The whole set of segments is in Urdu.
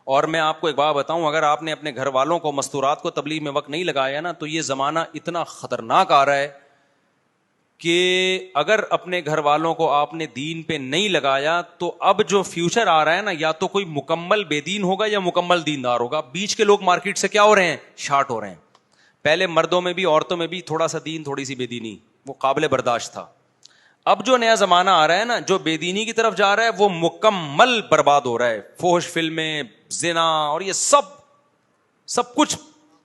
اور میں آپ کو ایک بات بتاؤں, اگر آپ نے اپنے گھر والوں کو مستورات کو تبلیغ میں وقت نہیں لگایا نا, تو یہ زمانہ اتنا خطرناک آ رہا ہے کہ اگر اپنے گھر والوں کو آپ نے دین پہ نہیں لگایا تو اب جو فیوچر آ رہا ہے نا, یا تو کوئی مکمل بے دین ہوگا یا مکمل دیندار ہوگا. بیچ کے لوگ مارکیٹ سے کیا ہو رہے ہیں, شارٹ ہو رہے ہیں. پہلے مردوں میں بھی عورتوں میں بھی تھوڑا سا دین تھوڑی سی بے دینی وہ قابل برداشت تھا. اب جو نیا زمانہ آ رہا ہے نا, جو بے دینی کی طرف جا رہا ہے وہ مکمل برباد ہو رہا ہے. فحش فلمیں, زنا اور یہ سب کچھ,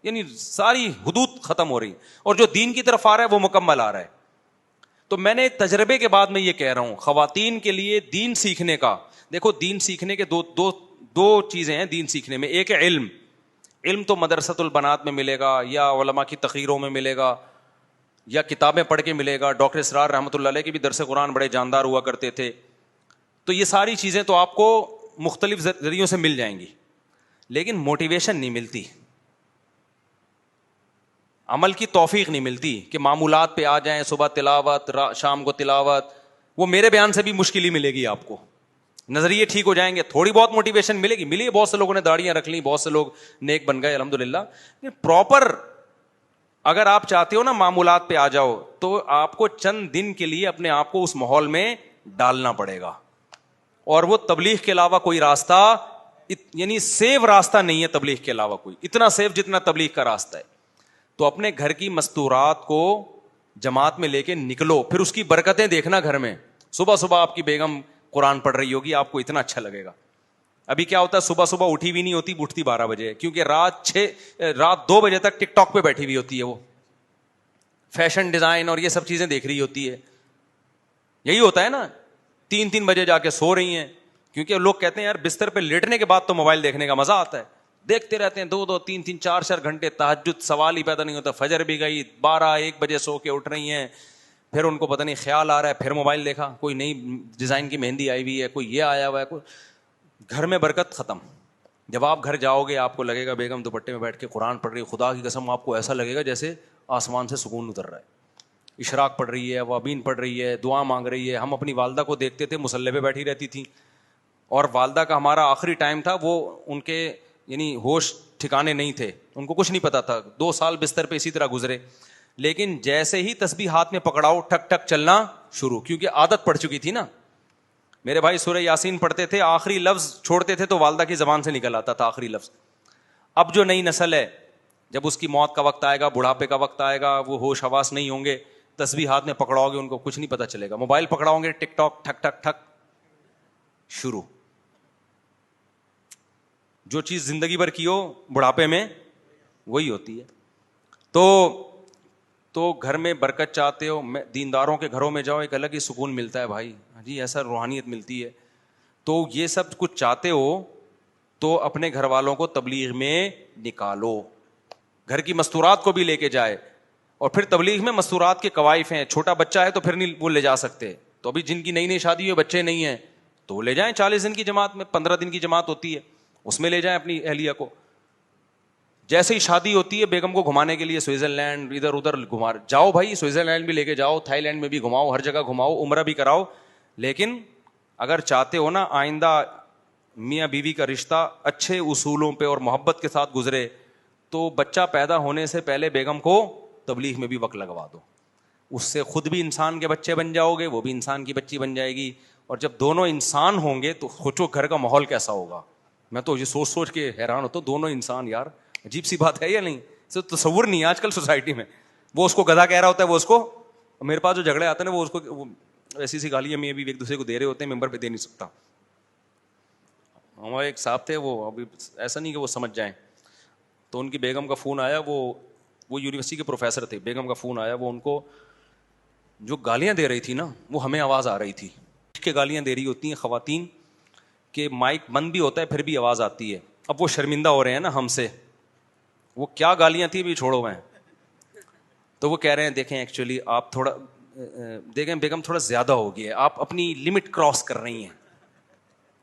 یعنی ساری حدود ختم ہو رہی, اور جو دین کی طرف آ رہا ہے وہ مکمل آ رہا ہے. تو میں نے تجربے کے بعد میں یہ کہہ رہا ہوں, خواتین کے لیے دین سیکھنے کا, دیکھو دین سیکھنے کے دو چیزیں ہیں دین سیکھنے میں. ایک ہے علم. علم تو مدرسۃ البنات میں ملے گا, یا علماء کی تقریروں میں ملے گا, یا کتابیں پڑھ کے ملے گا. ڈاکٹر اسرار رحمۃ اللہ علیہ کے بھی درس قرآن بڑے جاندار ہوا کرتے تھے. تو یہ ساری چیزیں تو آپ کو مختلف ذریعوں سے مل جائیں گی, لیکن موٹیویشن نہیں ملتی, عمل کی توفیق نہیں ملتی کہ معمولات پہ آ جائیں, صبح تلاوت, شام کو تلاوت. وہ میرے بیان سے بھی مشکل ہی ملے گی آپ کو. نظریے ٹھیک ہو جائیں گے, تھوڑی بہت موٹیویشن ملے گی, ملی ہے, بہت سے لوگوں نے داڑیاں رکھ لی, بہت سے لوگ نیک بن گئے الحمدللہ. پراپر اگر آپ چاہتے ہو نا معمولات پہ آ جاؤ, تو آپ کو چند دن کے لیے اپنے آپ کو اس ماحول میں ڈالنا پڑے گا. اور وہ تبلیغ کے علاوہ کوئی راستہ, یعنی سیف راستہ نہیں ہے تبلیغ کے علاوہ کوئی, اتنا سیف جتنا تبلیغ کا راستہ ہے. تو اپنے گھر کی مستورات کو جماعت میں لے کے نکلو, پھر اس کی برکتیں دیکھنا گھر میں. صبح صبح آپ کی بیگم قرآن پڑھ رہی ہوگی, آپ کو اتنا اچھا لگے گا. ابھی کیا ہوتا ہے, صبح صبح اٹھی بھی نہیں ہوتی, اٹھتی 12 بجے, کیونکہ رات 2 بجے تک ٹک ٹاک پہ بیٹھی ہوئی ہوتی ہے, وہ فیشن ڈیزائن اور یہ سب چیزیں دیکھ رہی ہوتی ہے. یہی ہوتا ہے نا, 3 بجے جا کے سو رہی ہیں, کیونکہ لوگ کہتے ہیں یار بستر پہ لیٹنے کے بعد تو موبائل دیکھنے کا مزہ آتا ہے. دیکھتے رہتے ہیں 2 3 4 گھنٹے, تہجد سوال ہی پیدا نہیں ہوتا. فجر بھی گئی, 12-1 بجے سو کے اٹھ رہی ہیں, پھر ان کو پتہ نہیں خیال آ رہا ہے, پھر موبائل دیکھا, کوئی نئی ڈیزائن کی مہندی آئی ہوئی ہے, کوئی یہ آیا ہوا ہے, کوئی. گھر میں برکت ختم. جب آپ گھر جاؤ گے آپ کو لگے گا بیگم دوپٹے میں بیٹھ کے قرآن پڑھ رہی ہے, خدا کی قسم آپ کو ایسا لگے گا جیسے آسمان سے سکون اتر رہا ہے. اشراق پڑھ رہی ہے, وابین پڑھ رہی ہے, دعا مانگ رہی ہے. ہم اپنی والدہ کو دیکھتے تھے مصلی پہ بیٹھی رہتی تھی, اور والدہ کا ہمارا آخری ٹائم تھا, وہ ان کے یعنی ہوش ٹھکانے نہیں تھے, ان کو کچھ نہیں پتا تھا. 2 سال بستر پہ اسی طرح گزرے, لیکن جیسے ہی تسبیح ہاتھ میں پکڑاؤ ٹک ٹک چلنا شروع, کیونکہ عادت پڑ چکی تھی نا. میرے بھائی سورہ یاسین پڑھتے تھے, آخری لفظ چھوڑتے تھے تو والدہ کی زبان سے نکل آتا تھا آخری لفظ. اب جو نئی نسل ہے, جب اس کی موت کا وقت آئے گا, بڑھاپے کا وقت آئے گا, وہ ہوش حواس نہیں ہوں گے, تسبیح ہاتھ میں پکڑاؤ گے ان کو کچھ نہیں پتا چلے گا. موبائل پکڑاؤ گے, ٹک ٹاک ٹھک ٹھک ٹھک شروع. جو چیز زندگی بھر کی ہو بڑھاپے میں وہی ہوتی ہے. تو گھر میں برکت چاہتے ہو, دینداروں کے گھروں میں جاؤ, ایک الگ ہی سکون ملتا ہے بھائی جی, ایسا روحانیت ملتی ہے. تو یہ سب کچھ چاہتے ہو تو اپنے گھر والوں کو تبلیغ میں نکالو, گھر کی مستورات کو بھی لے کے جائے. اور پھر تبلیغ میں مستورات کے قوائف ہیں, چھوٹا بچہ ہے تو پھر نہیں وہ لے جا سکتے. تو ابھی جن کی نئی شادی ہوئی, بچے نہیں ہیں, تو وہ لے جائیں 40 دن کی جماعت میں, 15 دن کی جماعت ہوتی ہے, اس میں لے جائیں اپنی اہلیہ کو. جیسے ہی شادی ہوتی ہے بیگم کو گھمانے کے لیے سوئٹزرلینڈ ادھر ادھر گھما جاؤ بھائی, سوئٹزرلینڈ بھی لے کے جاؤ, تھائی لینڈ میں بھی گھماؤ, ہر جگہ گھماؤ, عمرہ بھی کراؤ. لیکن اگر چاہتے ہو نا آئندہ میاں بیوی کا رشتہ اچھے اصولوں پہ اور محبت کے ساتھ گزرے, تو بچہ پیدا ہونے سے پہلے بیگم کو تبلیغ میں بھی وقت لگوا دو. اس سے خود بھی انسان کے بچے بن جاؤ گے, وہ بھی انسان کی بچی بن جائے گی. اور جب دونوں انسان ہوں گے تو سوچو گھر کا ماحول کیسا ہوگا. میں تو یہ سوچ کے حیران ہوتا ہوں, دونوں انسان, یار عجیب سی بات ہے یا نہیں؟ تصور نہیں ہے آج کل سوسائٹی میں. وہ اس کو گدھا کہہ رہا ہوتا ہے, وہ اس کو, میرے پاس جو جھگڑے آتے ہیں نا وہ اس کو ایسی سی گالیاں میں بھی ایک دوسرے کو دے رہے ہوتے ہیں, ممبر پہ دے نہیں سکتا. ہمارے ایک صاحب تھے, وہ ابھی ایسا نہیں کہ وہ سمجھ جائیں, تو ان کی بیگم کا فون آیا, وہ یونیورسٹی کے پروفیسر تھے, بیگم کا فون آیا, وہ ان کو جو گالیاں دے رہی تھی نا وہ ہمیں آواز آ رہی تھی کہ گالیاں دے رہی ہوتی ہیں خواتین کہ مائک بند بھی ہوتا ہے پھر بھی آواز آتی ہے. اب وہ شرمندہ ہو رہے ہیں نا ہم سے, وہ کیا گالیاں تھیں بھی چھوڑو میں. تو وہ کہہ رہے ہیں دیکھیں ایکچولی آپ تھوڑا دیکھیں بیگم تھوڑا زیادہ ہو گیا ہے, آپ اپنی لمٹ کراس کر رہی ہیں.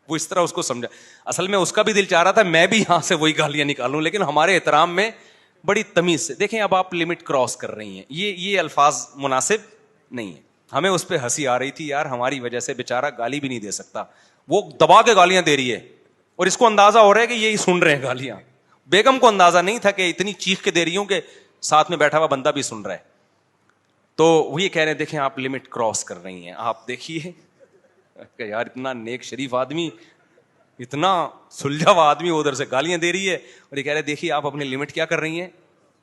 وہ اس طرح اس کو سمجھا. اصل میں اس کا بھی دل چاہ رہا تھا میں بھی یہاں سے وہی گالیاں نکالوں, لیکن ہمارے احترام میں بڑی تمیز سے, دیکھیں اب آپ لمٹ کراس کر رہی ہیں, یہ الفاظ مناسب نہیں ہے. ہمیں اس پہ ہنسی آ رہی تھی, یار ہماری وجہ سے بیچارہ گالی بھی نہیں دے سکتا, وہ دبا کے گالیاں دے رہی ہے, اور اس کو اندازہ ہو رہا ہے کہ یہی سن رہے ہیں گالیاں. بیگم کو اندازہ نہیں تھا کہ اتنی چیخ کے دے رہی ہوں کہ ساتھ میں بیٹھا ہوا بندہ بھی سن رہا ہے. تو وہ یہ کہہ رہے ہیں دیکھیں آپ لمٹ کراس کر رہی ہیں, آپ دیکھیے کہ یار اتنا نیک شریف آدمی, اتنا سلجھا ہوا آدمی ادھر سے گالیاں دے رہی ہے, اور یہ کہہ رہے دیکھیے آپ اپنی لمٹ کیا کر رہی ہیں.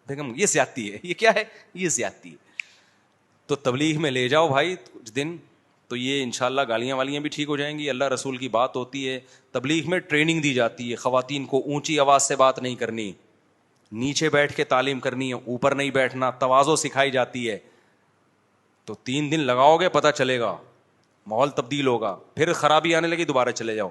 بیگم یہ زیادتی ہے, یہ کیا ہے, یہ زیادتی ہے. تو تبلیغ میں لے جاؤ بھائی کچھ دن, تو یہ انشاءاللہ گالیاں والیاں بھی ٹھیک ہو جائیں گی. اللہ رسول کی بات ہوتی ہے, تبلیغ میں ٹریننگ دی جاتی ہے, خواتین کو اونچی آواز سے بات نہیں کرنی, نیچے بیٹھ کے تعلیم کرنی ہے, اوپر نہیں بیٹھنا, تواضع سکھائی جاتی ہے. تو 3 دن لگاؤ گے پتہ چلے گا, ماحول تبدیل ہوگا, پھر خرابی آنے لگی دوبارہ چلے جاؤ.